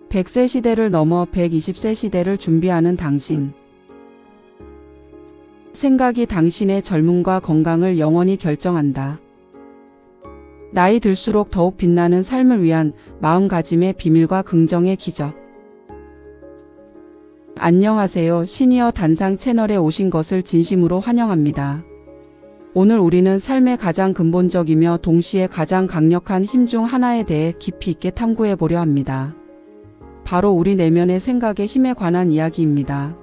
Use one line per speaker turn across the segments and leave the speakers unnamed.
100세 시대를 넘어 120세 시대를 준비하는 당신. 생각이 당신의 젊음과 건강을 영원히 결정한다. 나이 들수록 더욱 빛나는 삶을 위한 마음가짐의 비밀과 긍정의 기적. 안녕하세요. 시니어 단상 채널에 오신 것을 진심으로 환영합니다. 오늘 우리는 삶의 가장 근본적이며 동시에 가장 강력한 힘 중 하나에 대해 깊이 있게 탐구해 보려 합니다. 바로 우리 내면의 생각의 힘에 관한 이야기입니다.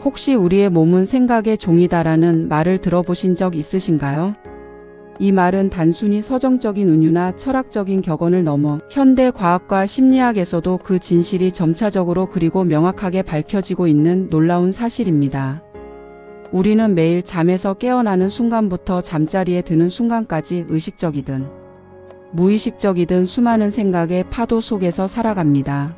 혹시 우리의 몸은 생각의 종이다라는 말을 들어보신 적 있으신가요? 이 말은 단순히 서정적인 은유나 철학적인 격언을 넘어 현대 과학과 심리학에서도 그 진실이 점차적으로 그리고 명확하게 밝혀지고 있는 놀라운 사실입니다. 우리는 매일 잠에서 깨어나는 순간부터 잠자리에 드는 순간까지 의식적이든 무의식적이든 수많은 생각의 파도 속에서 살아갑니다.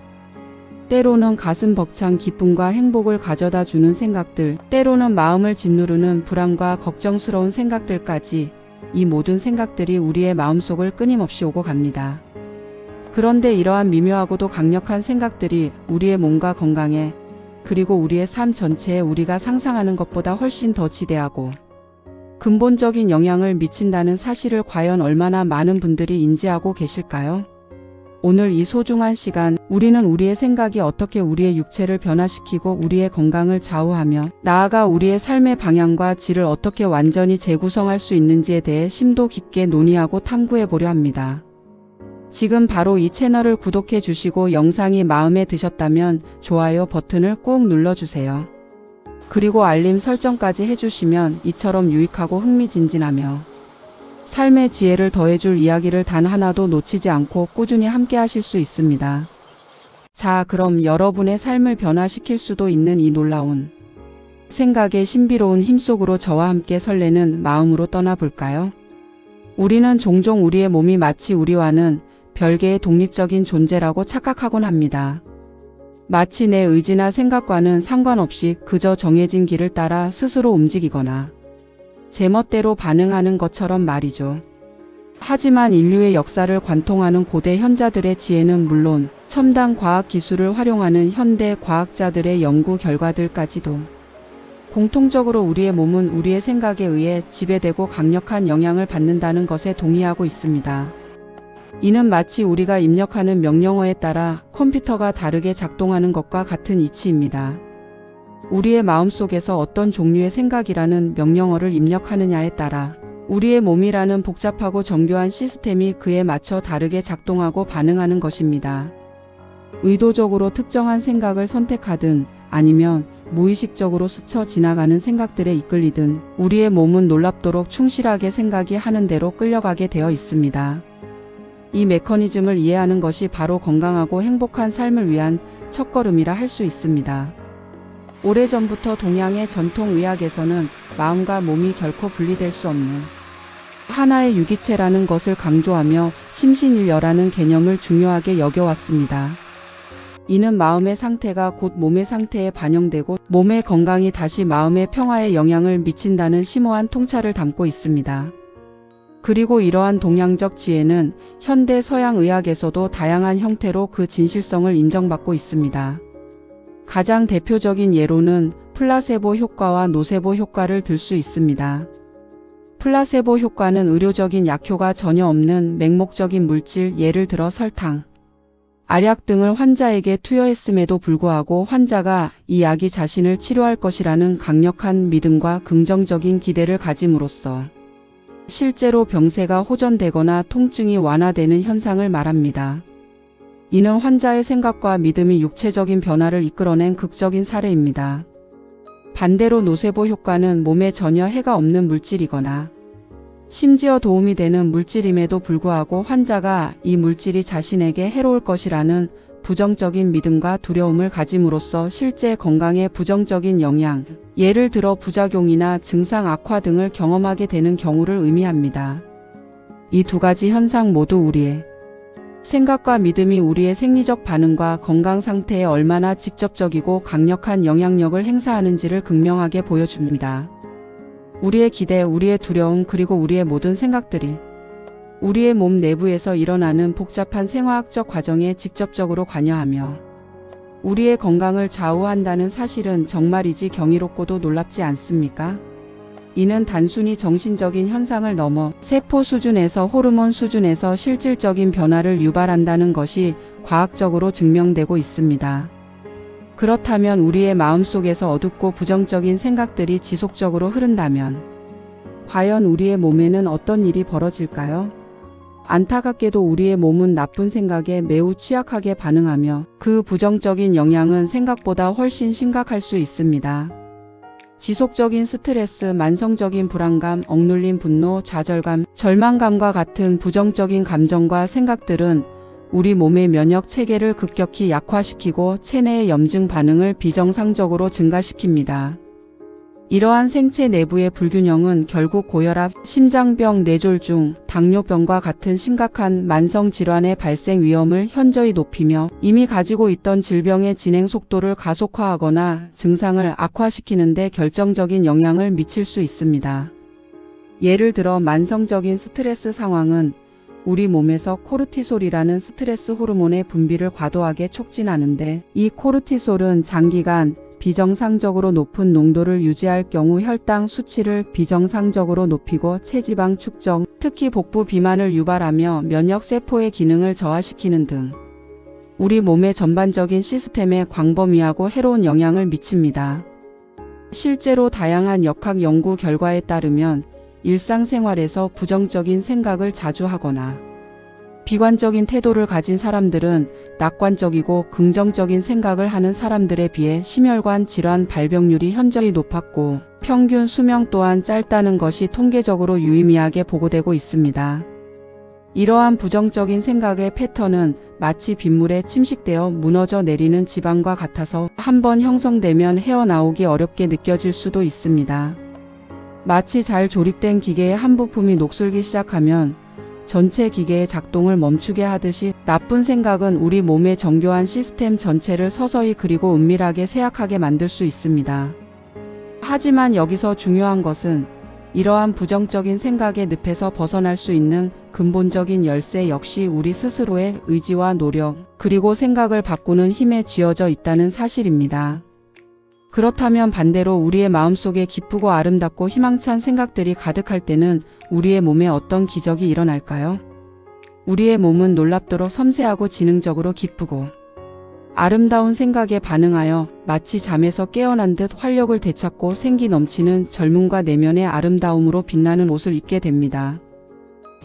때로는 가슴 벅찬 기쁨과 행복을 가져다 주는 생각들, 때로는 마음을 짓누르는 불안과 걱정스러운 생각들까지, 이 모든 생각들이 우리의 마음속을 끊임없이 오고 갑니다. 그런데 이러한 미묘하고도 강력한 생각들이 우리의 몸과 건강에, 그리고 우리의 삶 전체에 우리가 상상하는 것보다 훨씬 더 지대하고 근본적인 영향을 미친다는 사실을 과연 얼마나 많은 분들이 인지하고 계실까요? 오늘 이 소중한 시간, 우리는 우리의 생각이 어떻게 우리의 육체를 변화시키고 우리의 건강을 좌우하며 나아가 우리의 삶의 방향과 질을 어떻게 완전히 재구성할 수 있는지에 대해 심도 깊게 논의하고 탐구해 보려 합니다. 지금 바로 이 채널을 구독해 주시고 영상이 마음에 드셨다면 좋아요 버튼을 꾹 눌러주세요. 그리고 알림 설정까지 해주시면 이처럼 유익하고 흥미진진하며 삶의 지혜를 더해줄 이야기를 단 하나도 놓치지 않고 꾸준히 함께 하실 수 있습니다. 자, 그럼 여러분의 삶을 변화시킬 수도 있는 이 놀라운 생각의 신비로운 힘 속으로 저와 함께 설레는 마음으로 떠나볼까요? 우리는 종종 우리의 몸이 마치 우리와는 별개의 독립적인 존재라고 착각하곤 합니다. 마치 내 의지나 생각과는 상관없이 그저 정해진 길을 따라 스스로 움직이거나 제멋대로 반응하는 것처럼 말이죠. 하지만 인류의 역사를 관통하는 고대 현자들의 지혜는 물론 첨단 과학 기술을 활용하는 현대 과학자들의 연구 결과들까지도 공통적으로 우리의 몸은 우리의 생각에 의해 지배되고 강력한 영향을 받는다는 것에 동의하고 있습니다. 이는 마치 우리가 입력하는 명령어에 따라 컴퓨터가 다르게 작동하는 것과 같은 이치입니다. 우리의 마음속에서 어떤 종류의 생각이라는 명령어를 입력하느냐에 따라 우리의 몸이라는 복잡하고 정교한 시스템이 그에 맞춰 다르게 작동하고 반응하는 것입니다. 의도적으로 특정한 생각을 선택하든 아니면 무의식적으로 스쳐 지나가는 생각들에 이끌리든 우리의 몸은 놀랍도록 충실하게 생각이 하는 대로 끌려가게 되어 있습니다. 이 메커니즘을 이해하는 것이 바로 건강하고 행복한 삶을 위한 첫걸음이라 할 수 있습니다. 오래전부터 동양의 전통의학에서는 마음과 몸이 결코 분리될 수 없는 하나의 유기체라는 것을 강조하며 심신일여라는 개념을 중요하게 여겨왔습니다. 이는 마음의 상태가 곧 몸의 상태에 반영되고 몸의 건강이 다시 마음의 평화에 영향을 미친다는 심오한 통찰을 담고 있습니다. 그리고 이러한 동양적 지혜는 현대 서양의학에서도 다양한 형태로 그 진실성을 인정받고 있습니다. 가장 대표적인 예로는 플라세보 효과와 노세보 효과를 들 수 있습니다. 플라세보 효과는 의료적인 약효가 전혀 없는 맹목적인 물질, 예를 들어 설탕, 알약 등을 환자에게 투여했음에도 불구하고 환자가 이 약이 자신을 치료할 것이라는 강력한 믿음과 긍정적인 기대를 가짐으로써 실제로 병세가 호전되거나 통증이 완화되는 현상을 말합니다. 이는 환자의 생각과 믿음이 육체적인 변화를 이끌어낸 극적인 사례입니다. 반대로 노세보 효과는 몸에 전혀 해가 없는 물질이거나 심지어 도움이 되는 물질임에도 불구하고 환자가 이 물질이 자신에게 해로울 것이라는 부정적인 믿음과 두려움을 가짐으로써 실제 건강에 부정적인 영향, 예를 들어 부작용이나 증상 악화 등을 경험하게 되는 경우를 의미합니다. 이 두 가지 현상 모두 우리의 생각과 믿음이 우리의 생리적 반응과 건강 상태에 얼마나 직접적이고 강력한 영향력을 행사하는지를 극명하게 보여줍니다. 우리의 기대, 우리의 두려움, 그리고 우리의 모든 생각들이 우리의 몸 내부에서 일어나는 복잡한 생화학적 과정에 직접적으로 관여하며 우리의 건강을 좌우한다는 사실은 정말이지 경이롭고도 놀랍지 않습니까? 이는 단순히 정신적인 현상을 넘어 세포 수준에서 호르몬 수준에서 실질적인 변화를 유발한다는 것이 과학적으로 증명되고 있습니다. 그렇다면 우리의 마음속에서 어둡고 부정적인 생각들이 지속적으로 흐른다면 과연 우리의 몸에는 어떤 일이 벌어질까요? 안타깝게도 우리의 몸은 나쁜 생각에 매우 취약하게 반응하며 그 부정적인 영향은 생각보다 훨씬 심각할 수 있습니다. 지속적인 스트레스, 만성적인 불안감, 억눌린 분노, 좌절감, 절망감과 같은 부정적인 감정과 생각들은 우리 몸의 면역 체계를 급격히 약화시키고 체내의 염증 반응을 비정상적으로 증가시킵니다. 이러한 생체 내부의 불균형은 결국 고혈압, 심장병, 뇌졸중, 당뇨병과 같은 심각한 만성 질환의 발생 위험을 현저히 높이며 이미 가지고 있던 질병의 진행 속도를 가속화하거나 증상을 악화시키는 데 결정적인 영향을 미칠 수 있습니다. 예를 들어 만성적인 스트레스 상황은 우리 몸에서 코르티솔이라는 스트레스 호르몬의 분비를 과도하게 촉진하는데 이 코르티솔은 장기간 비정상적으로 높은 농도를 유지할 경우 혈당 수치를 비정상적으로 높이고 체지방 축적, 특히 복부 비만을 유발하며 면역세포의 기능을 저하시키는 등 우리 몸의 전반적인 시스템에 광범위하고 해로운 영향을 미칩니다. 실제로 다양한 역학 연구 결과에 따르면 일상생활에서 부정적인 생각을 자주 하거나 비관적인 태도를 가진 사람들은 낙관적이고 긍정적인 생각을 하는 사람들에 비해 심혈관 질환 발병률이 현저히 높았고 평균 수명 또한 짧다는 것이 통계적으로 유의미하게 보고되고 있습니다. 이러한 부정적인 생각의 패턴은 마치 빗물에 침식되어 무너져 내리는 지방과 같아서 한번 형성되면 헤어나오기 어렵게 느껴질 수도 있습니다. 마치 잘 조립된 기계의 한 부품이 녹슬기 시작하면 전체 기계의 작동을 멈추게 하듯이 나쁜 생각은 우리 몸의 정교한 시스템 전체를 서서히 그리고 은밀하게 쇠약하게 만들 수 있습니다. 하지만 여기서 중요한 것은 이러한 부정적인 생각의 늪에서 벗어날 수 있는 근본적인 열쇠 역시 우리 스스로의 의지와 노력, 그리고 생각을 바꾸는 힘에 쥐어져 있다는 사실입니다. 그렇다면 반대로 우리의 마음속에 기쁘고 아름답고 희망찬 생각들이 가득할 때는 우리의 몸에 어떤 기적이 일어날까요? 우리의 몸은 놀랍도록 섬세하고 지능적으로 기쁘고 아름다운 생각에 반응하여 마치 잠에서 깨어난 듯 활력을 되찾고 생기 넘치는 젊음과 내면의 아름다움으로 빛나는 옷을 입게 됩니다.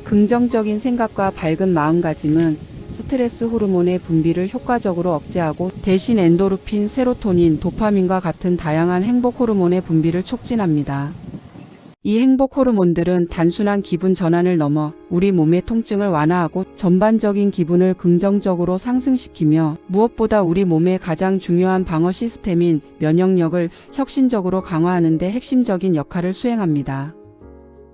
긍정적인 생각과 밝은 마음가짐은 스트레스 호르몬의 분비를 효과적으로 억제하고 대신 엔도르핀, 세로토닌, 도파민과 같은 다양한 행복 호르몬의 분비를 촉진합니다. 이 행복 호르몬들은 단순한 기분 전환을 넘어 우리 몸의 통증을 완화하고 전반적인 기분을 긍정적으로 상승시키며 무엇보다 우리 몸의 가장 중요한 방어 시스템인 면역력을 혁신적으로 강화하는 데 핵심적인 역할을 수행합니다.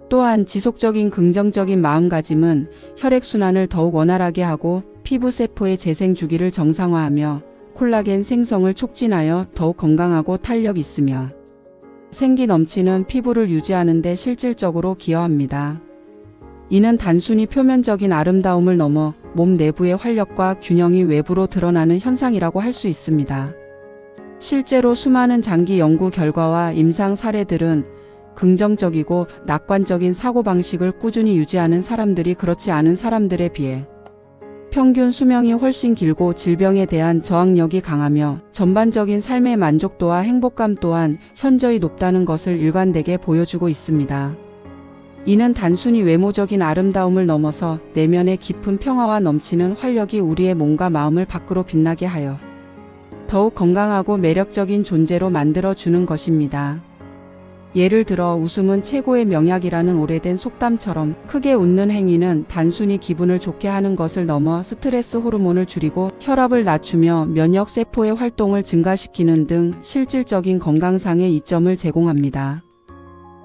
또한 지속적인 긍정적인 마음가짐은 혈액순환을 더욱 원활하게 하고 피부세포의 재생 주기를 정상화하며 콜라겐 생성을 촉진하여 더욱 건강하고 탄력 있으며 생기 넘치는 피부를 유지하는 데 실질적으로 기여합니다. 이는 단순히 표면적인 아름다움을 넘어 몸 내부의 활력과 균형이 외부로 드러나는 현상이라고 할 수 있습니다. 실제로 수많은 장기 연구 결과와 임상 사례들은 긍정적이고 낙관적인 사고방식을 꾸준히 유지하는 사람들이 그렇지 않은 사람들에 비해 평균 수명이 훨씬 길고 질병에 대한 저항력이 강하며 전반적인 삶의 만족도와 행복감 또한 현저히 높다는 것을 일관되게 보여주고 있습니다. 이는 단순히 외모적인 아름다움을 넘어서 내면의 깊은 평화와 넘치는 활력이 우리의 몸과 마음을 밖으로 빛나게 하여 더욱 건강하고 매력적인 존재로 만들어주는 것입니다. 예를 들어 웃음은 최고의 명약이라는 오래된 속담처럼 크게 웃는 행위는 단순히 기분을 좋게 하는 것을 넘어 스트레스 호르몬을 줄이고 혈압을 낮추며 면역세포의 활동을 증가시키는 등 실질적인 건강상의 이점을 제공합니다.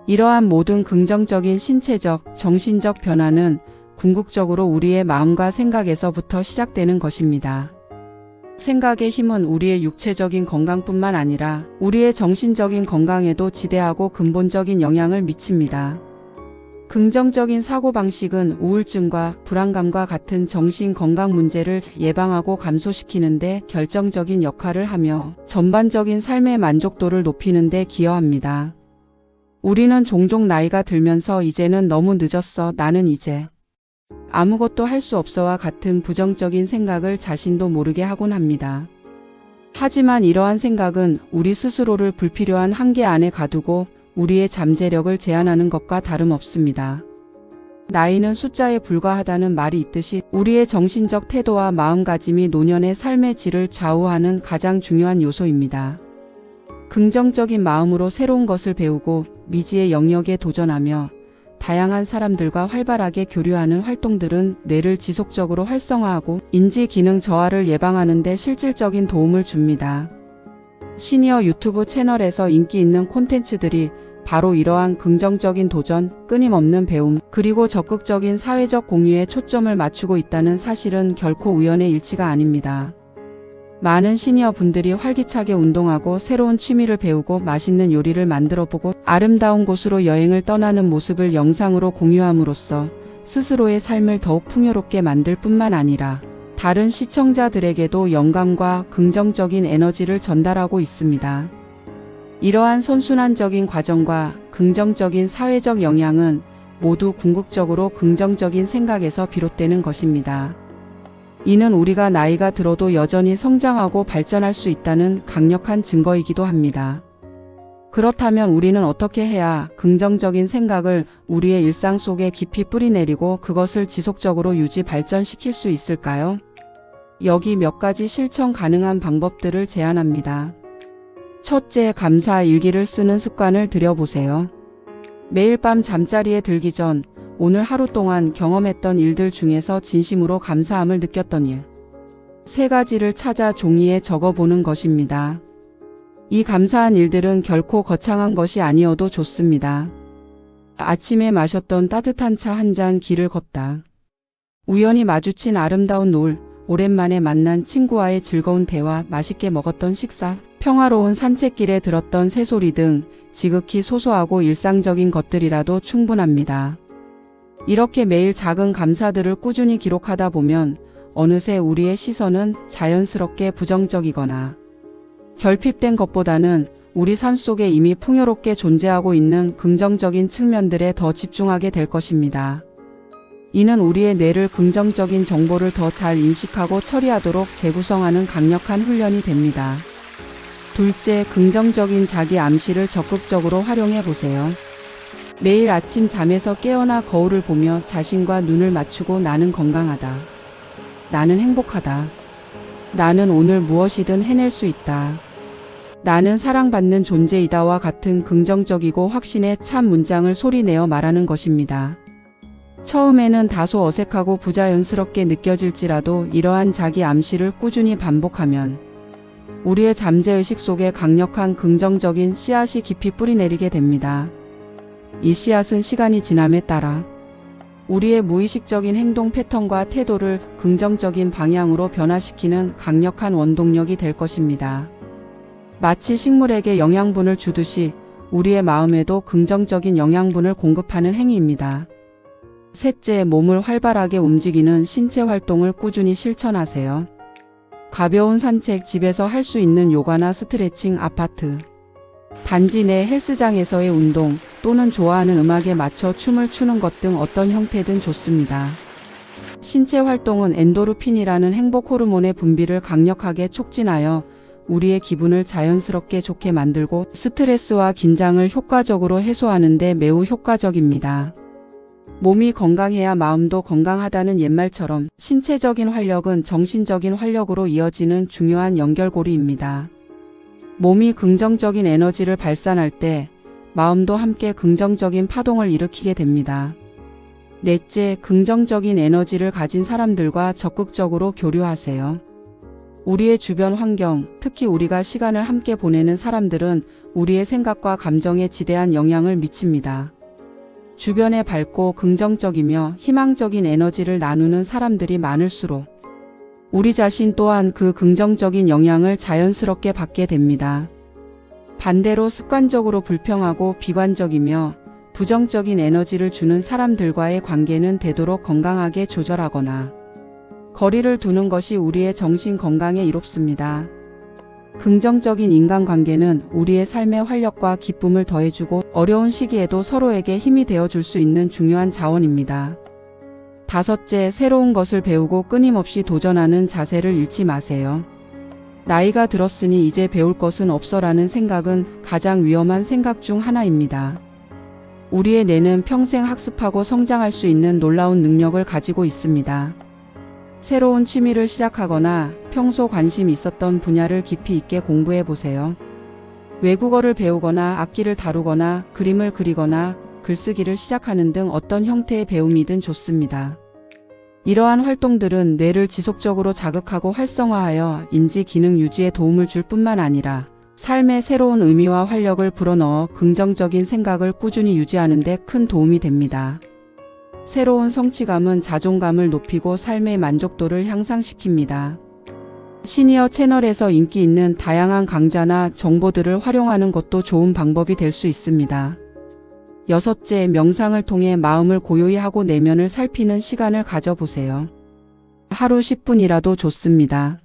이러한 모든 긍정적인 신체적, 정신적 변화는 궁극적으로 우리의 마음과 생각에서부터 시작되는 것입니다. 생각의 힘은 우리의 육체적인 건강뿐만 아니라 우리의 정신적인 건강에도 지대하고 근본적인 영향을 미칩니다. 긍정적인 사고방식은 우울증과 불안감과 같은 정신 건강 문제를 예방하고 감소시키는 데 결정적인 역할을 하며 전반적인 삶의 만족도를 높이는 데 기여합니다. 우리는 종종 나이가 들면서 이제는 너무 늦었어, 나는 이제 아무것도 할 수 없어와 같은 부정적인 생각을 자신도 모르게 하곤 합니다. 하지만 이러한 생각은 우리 스스로를 불필요한 한계 안에 가두고 우리의 잠재력을 제한하는 것과 다름없습니다. 나이는 숫자에 불과하다는 말이 있듯이 우리의 정신적 태도와 마음가짐이 노년의 삶의 질을 좌우하는 가장 중요한 요소입니다. 긍정적인 마음으로 새로운 것을 배우고 미지의 영역에 도전하며 다양한 사람들과 활발하게 교류하는 활동들은 뇌를 지속적으로 활성화하고 인지 기능 저하를 예방하는 데 실질적인 도움을 줍니다. 시니어 유튜브 채널에서 인기 있는 콘텐츠들이 바로 이러한 긍정적인 도전, 끊임없는 배움, 그리고 적극적인 사회적 공유에 초점을 맞추고 있다는 사실은 결코 우연의 일치가 아닙니다. 많은 시니어 분들이 활기차게 운동하고 새로운 취미를 배우고 맛있는 요리를 만들어보고 아름다운 곳으로 여행을 떠나는 모습을 영상으로 공유함으로써 스스로의 삶을 더욱 풍요롭게 만들 뿐만 아니라 다른 시청자들에게도 영감과 긍정적인 에너지를 전달하고 있습니다. 이러한 선순환적인 과정과 긍정적인 사회적 영향은 모두 궁극적으로 긍정적인 생각에서 비롯되는 것입니다. 이는 우리가 나이가 들어도 여전히 성장하고 발전할 수 있다는 강력한 증거이기도 합니다. 그렇다면 우리는 어떻게 해야 긍정적인 생각을 우리의 일상 속에 깊이 뿌리내리고 그것을 지속적으로 유지 발전시킬 수 있을까요? 여기 몇 가지 실천 가능한 방법들을 제안합니다. 첫째, 감사 일기를 쓰는 습관을 들여보세요. 매일 밤 잠자리에 들기 전 오늘 하루 동안 경험했던 일들 중에서 진심으로 감사함을 느꼈던 일 3가지를 찾아 종이에 적어보는 것입니다. 이 감사한 일들은 결코 거창한 것이 아니어도 좋습니다. 아침에 마셨던 따뜻한 차 한 잔, 길을 걷다. 우연히 마주친 아름다운 노을, 오랜만에 만난 친구와의 즐거운 대화, 맛있게 먹었던 식사, 평화로운 산책길에 들었던 새소리 등 지극히 소소하고 일상적인 것들이라도 충분합니다. 이렇게 매일 작은 감사들을 꾸준히 기록하다 보면 어느새 우리의 시선은 자연스럽게 부정적이거나 결핍된 것보다는 우리 삶 속에 이미 풍요롭게 존재하고 있는 긍정적인 측면들에 더 집중하게 될 것입니다. 이는 우리의 뇌를 긍정적인 정보를 더 잘 인식하고 처리하도록 재구성하는 강력한 훈련이 됩니다. 둘째, 긍정적인 자기 암시를 적극적으로 활용해 보세요. 매일 아침 잠에서 깨어나 거울을 보며 자신과 눈을 맞추고 나는 건강하다. 나는 행복하다. 나는 오늘 무엇이든 해낼 수 있다. 나는 사랑받는 존재이다와 같은 긍정적이고 확신에 찬 문장을 소리내어 말하는 것입니다. 처음에는 다소 어색하고 부자연스럽게 느껴질지라도 이러한 자기 암시를 꾸준히 반복하면 우리의 잠재의식 속에 강력한 긍정적인 씨앗이 깊이 뿌리내리게 됩니다. 이 씨앗은 시간이 지남에 따라 우리의 무의식적인 행동 패턴과 태도를 긍정적인 방향으로 변화시키는 강력한 원동력이 될 것입니다. 마치 식물에게 영양분을 주듯이 우리의 마음에도 긍정적인 영양분을 공급하는 행위입니다. 셋째, 몸을 활발하게 움직이는 신체 활동을 꾸준히 실천하세요. 가벼운 산책, 집에서 할 수 있는 요가나 스트레칭, 아파트, 단지 내 헬스장에서의 운동 또는 좋아하는 음악에 맞춰 춤을 추는 것 등 어떤 형태든 좋습니다. 신체 활동은 엔도르핀이라는 행복 호르몬의 분비를 강력하게 촉진하여 우리의 기분을 자연스럽게 좋게 만들고 스트레스와 긴장을 효과적으로 해소하는 데 매우 효과적입니다. 몸이 건강해야 마음도 건강하다는 옛말처럼 신체적인 활력은 정신적인 활력으로 이어지는 중요한 연결고리입니다. 몸이 긍정적인 에너지를 발산할 때 마음도 함께 긍정적인 파동을 일으키게 됩니다. 넷째, 긍정적인 에너지를 가진 사람들과 적극적으로 교류하세요. 우리의 주변 환경, 특히 우리가 시간을 함께 보내는 사람들은 우리의 생각과 감정에 지대한 영향을 미칩니다. 주변에 밝고 긍정적이며 희망적인 에너지를 나누는 사람들이 많을수록 우리 자신 또한 그 긍정적인 영향을 자연스럽게 받게 됩니다. 반대로 습관적으로 불평하고 비관적이며 부정적인 에너지를 주는 사람들과의 관계는 되도록 건강하게 조절하거나 거리를 두는 것이 우리의 정신 건강에 이롭습니다. 긍정적인 인간관계는 우리의 삶의 활력과 기쁨을 더해주고 어려운 시기에도 서로에게 힘이 되어줄 수 있는 중요한 자원입니다. 다섯째, 새로운 것을 배우고 끊임없이 도전하는 자세를 잃지 마세요. 나이가 들었으니 이제 배울 것은 없어라는 생각은 가장 위험한 생각 중 하나입니다. 우리의 뇌는 평생 학습하고 성장할 수 있는 놀라운 능력을 가지고 있습니다. 새로운 취미를 시작하거나 평소 관심 있었던 분야를 깊이 있게 공부해 보세요. 외국어를 배우거나 악기를 다루거나 그림을 그리거나 글쓰기를 시작하는 등 어떤 형태의 배움이든 좋습니다. 이러한 활동들은 뇌를 지속적으로 자극하고 활성화하여 인지 기능 유지에 도움을 줄 뿐만 아니라 삶의 새로운 의미와 활력을 불어넣어 긍정적인 생각을 꾸준히 유지하는 데 큰 도움이 됩니다. 새로운 성취감은 자존감을 높이고 삶의 만족도를 향상시킵니다. 시니어 채널에서 인기 있는 다양한 강좌나 정보들을 활용하는 것도 좋은 방법이 될 수 있습니다. 여섯째, 명상을 통해 마음을 고요히 하고 내면을 살피는 시간을 가져보세요. 하루 10분이라도 좋습니다.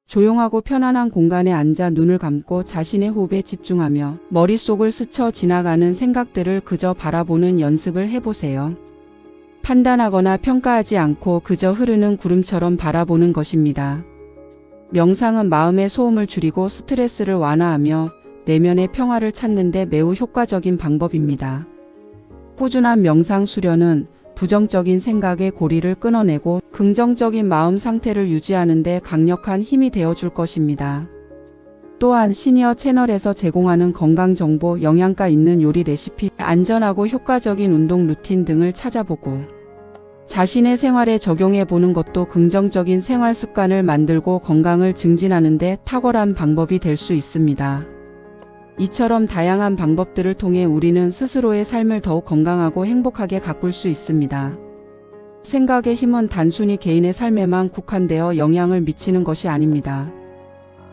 조용하고 편안한 공간에 앉아 눈을 감고 자신의 호흡에 집중하며 머릿속을 스쳐 지나가는 생각들을 그저 바라보는 연습을 해보세요. 판단하거나 평가하지 않고 그저 흐르는 구름처럼 바라보는 것입니다. 명상은 마음의 소음을 줄이고 스트레스를 완화하며 내면의 평화를 찾는 데 매우 효과적인 방법입니다. 꾸준한 명상 수련은 부정적인 생각의 고리를 끊어내고 긍정적인 마음 상태를 유지하는 데 강력한 힘이 되어줄 것입니다. 또한 시니어 채널에서 제공하는 건강정보, 영양가 있는 요리 레시피, 안전하고 효과적인 운동 루틴 등을 찾아보고 자신의 생활에 적용해 보는 것도 긍정적인 생활 습관을 만들고 건강을 증진하는 데 탁월한 방법이 될 수 있습니다. 이처럼 다양한 방법들을 통해 우리는 스스로의 삶을 더욱 건강하고 행복하게 가꿀 수 있습니다. 생각의 힘은 단순히 개인의 삶에만 국한되어 영향을 미치는 것이 아닙니다.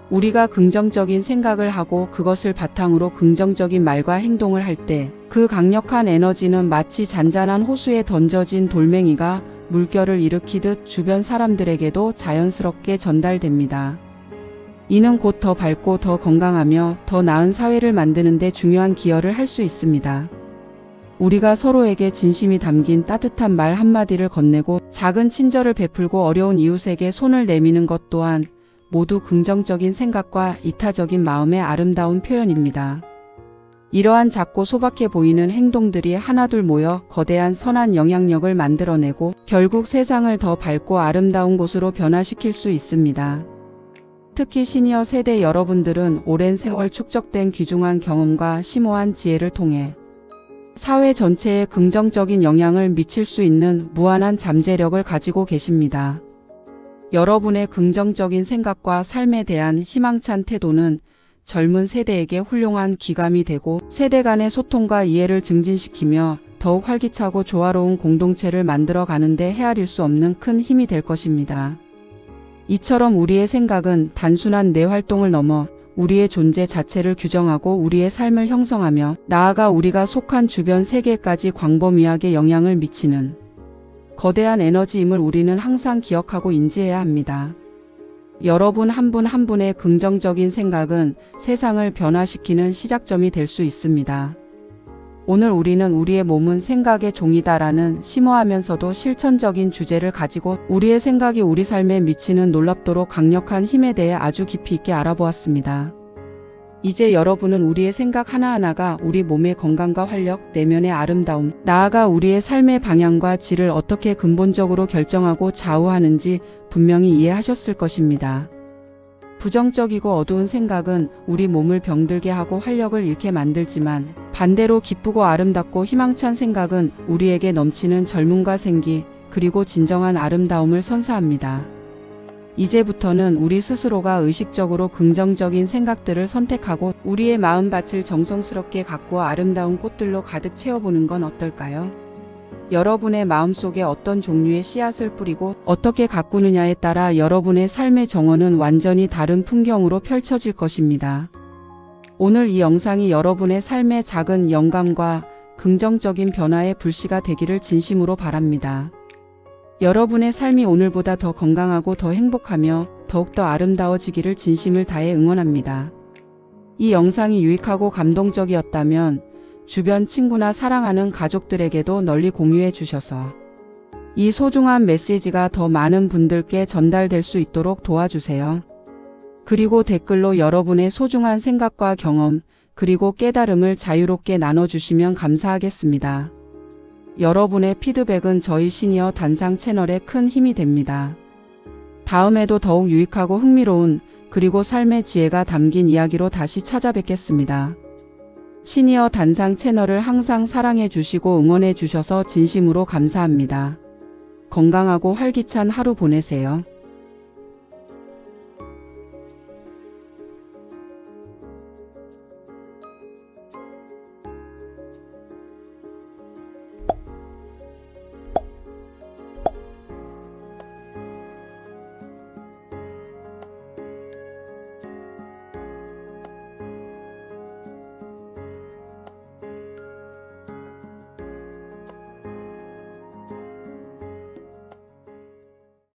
우리가 긍정적인 생각을 하고 그것을 바탕으로 긍정적인 말과 행동을 할 때 그 강력한 에너지는 마치 잔잔한 호수에 던져진 돌멩이가 물결을 일으키듯 주변 사람들에게도 자연스럽게 전달됩니다. 이는 곧 더 밝고 더 건강하며 더 나은 사회를 만드는 데 중요한 기여를 할 수 있습니다. 우리가 서로에게 진심이 담긴 따뜻한 말 한마디를 건네고 작은 친절을 베풀고 어려운 이웃에게 손을 내미는 것 또한 모두 긍정적인 생각과 이타적인 마음의 아름다운 표현입니다. 이러한 작고 소박해 보이는 행동들이 하나둘 모여 거대한 선한 영향력을 만들어내고 결국 세상을 더 밝고 아름다운 곳으로 변화시킬 수 있습니다. 특히 시니어 세대 여러분들은 오랜 세월 축적된 귀중한 경험과 심오한 지혜를 통해 사회 전체에 긍정적인 영향을 미칠 수 있는 무한한 잠재력을 가지고 계십니다. 여러분의 긍정적인 생각과 삶에 대한 희망찬 태도는 젊은 세대에게 훌륭한 귀감이 되고 세대 간의 소통과 이해를 증진시키며 더욱 활기차고 조화로운 공동체를 만들어 가는데 헤아릴 수 없는 큰 힘이 될 것입니다. 이처럼 우리의 생각은 단순한 뇌 활동을 넘어 우리의 존재 자체를 규정하고 우리의 삶을 형성하며 나아가 우리가 속한 주변 세계까지 광범위하게 영향을 미치는 거대한 에너지임을 우리는 항상 기억하고 인지해야 합니다. 여러분 한 분 한 분의 긍정적인 생각은 세상을 변화시키는 시작점이 될 수 있습니다. 오늘 우리는 우리의 몸은 생각의 종이다라는 심오하면서도 실천적인 주제를 가지고 우리의 생각이 우리 삶에 미치는 놀랍도록 강력한 힘에 대해 아주 깊이 있게 알아보았습니다. 이제 여러분은 우리의 생각 하나하나가 우리 몸의 건강과 활력, 내면의 아름다움, 나아가 우리의 삶의 방향과 질을 어떻게 근본적으로 결정하고 좌우하는지 분명히 이해하셨을 것입니다. 부정적이고 어두운 생각은 우리 몸을 병들게 하고 활력을 잃게 만들지만 반대로 기쁘고 아름답고 희망찬 생각은 우리에게 넘치는 젊음과 생기, 그리고 진정한 아름다움을 선사합니다. 이제부터는 우리 스스로가 의식적으로 긍정적인 생각들을 선택하고 우리의 마음밭을 정성스럽게 가꾸어 아름다운 꽃들로 가득 채워보는 건 어떨까요? 여러분의 마음속에 어떤 종류의 씨앗을 뿌리고 어떻게 가꾸느냐에 따라 여러분의 삶의 정원은 완전히 다른 풍경으로 펼쳐질 것입니다. 오늘 이 영상이 여러분의 삶에 작은 영감과 긍정적인 변화의 불씨가 되기를 진심으로 바랍니다. 여러분의 삶이 오늘보다 더 건강하고 더 행복하며 더욱더 아름다워지기를 진심을 다해 응원합니다. 이 영상이 유익하고 감동적이었다면 주변 친구나 사랑하는 가족들에게도 널리 공유해 주셔서 이 소중한 메시지가 더 많은 분들께 전달될 수 있도록 도와주세요. 그리고 댓글로 여러분의 소중한 생각과 경험, 그리고 깨달음을 자유롭게 나눠주시면 감사하겠습니다. 여러분의 피드백은 저희 시니어 단상 채널에 큰 힘이 됩니다. 다음에도 더욱 유익하고 흥미로운 그리고 삶의 지혜가 담긴 이야기로 다시 찾아뵙겠습니다. 시니어 단상 채널을 항상 사랑해 주시고 응원해 주셔서 진심으로 감사합니다. 건강하고 활기찬 하루 보내세요.